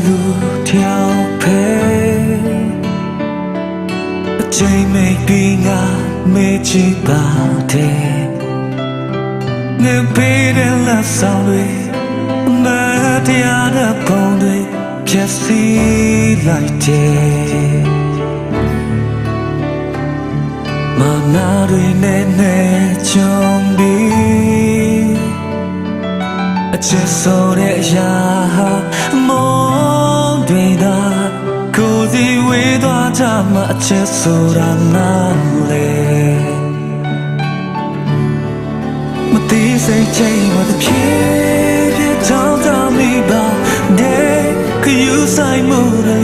လူတယောက်ပဲအချိန်မိတ်ပြီးငါမေ့ချစ်ပါတယ်ငါပေးတဲ့လက်ဆောင်တွေမတရားတဲ့ပုံတွေဖြတ်စီလိုက်တယ်မနာတွေနဲ့ကြုံပြီးအချစ်ဆိုတဲ့အရာမောင်တွေသာကိုယ်စီဝေးသွားကြမှာအချစ်ဆိုတာနားလေမသိစိတ်ချိန်မှာတစ်ပြေးပြေးထောင်းထောင်းမိပါတဲ့ခယူဆိုင်မှုလေ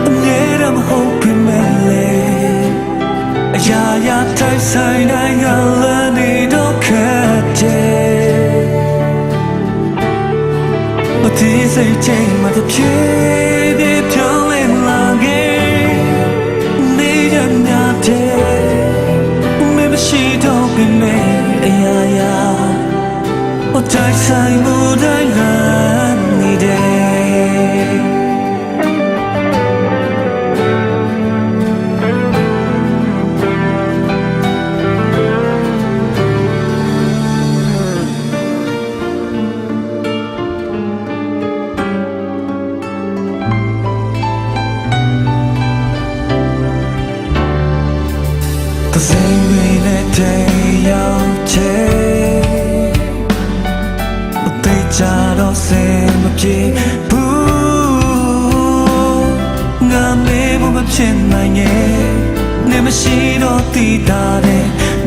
အမြဲတမ်းမဟုတ်ပေမဲ့လေအရာရာတိုင်းဆိုင်တိုင်းကလည်းနေတော့ခက်တယ်မသိစိတ်ချိန်မှာတစ်ပြေးပြေးပြောင်းလဲလာခဲ့နေရနာတဲ့မမရှိတော့ပေမဲ့အရာရာတိုင်းဆိုင်မှုတိုင်းလာနေတယ်The same way that day out day But they just don't seem to be boo Nga me mo ma phin nai nge Ne ma shi do ti da de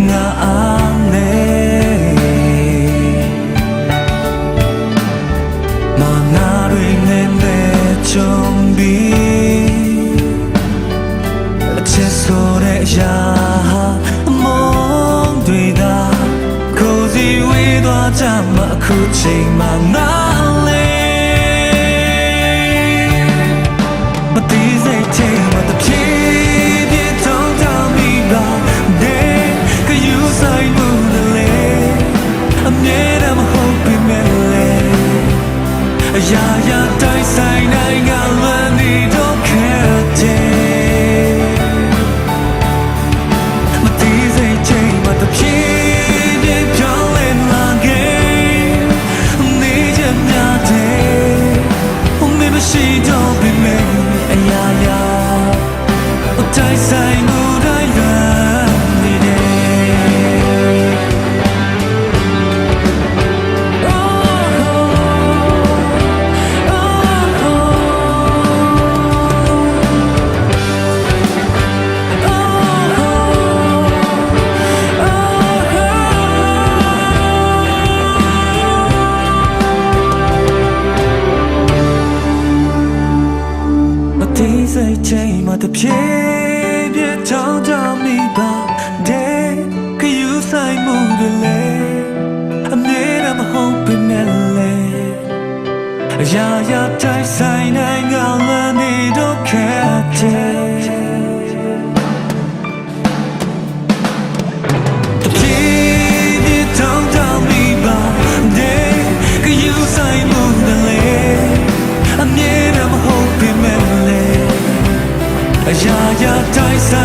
nga a ne Ma na rui ne ne chong bi A chit so de yaကြမှာအခုချိန်မှာနားလေမသိစိတ်ချိန်မှာတဖြည်းဖြည်းထောင်းထောင်းမိပါတဲ့ခယူဆိုင်မှုလေအမြဲတမ်းမဟုတ်ပေမဲ့လေအရာရာတိုင်းဆိုင်တိုင်းကလည်းနေတော့ခက်တယ်မသိစိတ်ချိန်မှာတဖြည်းရှိတော့ပေမဲ့အရာရာတိုင်းဆိုင်မှုတိုင်းလာနေတယ်စိတ်ချိန်မှာတစ်ပြေးပြေးထောင်းထောင်းမိပါတဲ့ခယူဆိုင်မှုတွေလေအမြဲတမ်းမဟုတ်ပေမဲ့လေအရာရာတိုင်းဆိုင်တိုင်းကလည်းနေတော့ခက်တယ်တစ်ပြေးပြေးထောင်းထောင်းမိပါတဲ့ခယူဆိုင်မှုတွေလေအမြဲတမ်းမဟုတ်ပေမဲ့လေအရာရာတိုင်းဆိုင်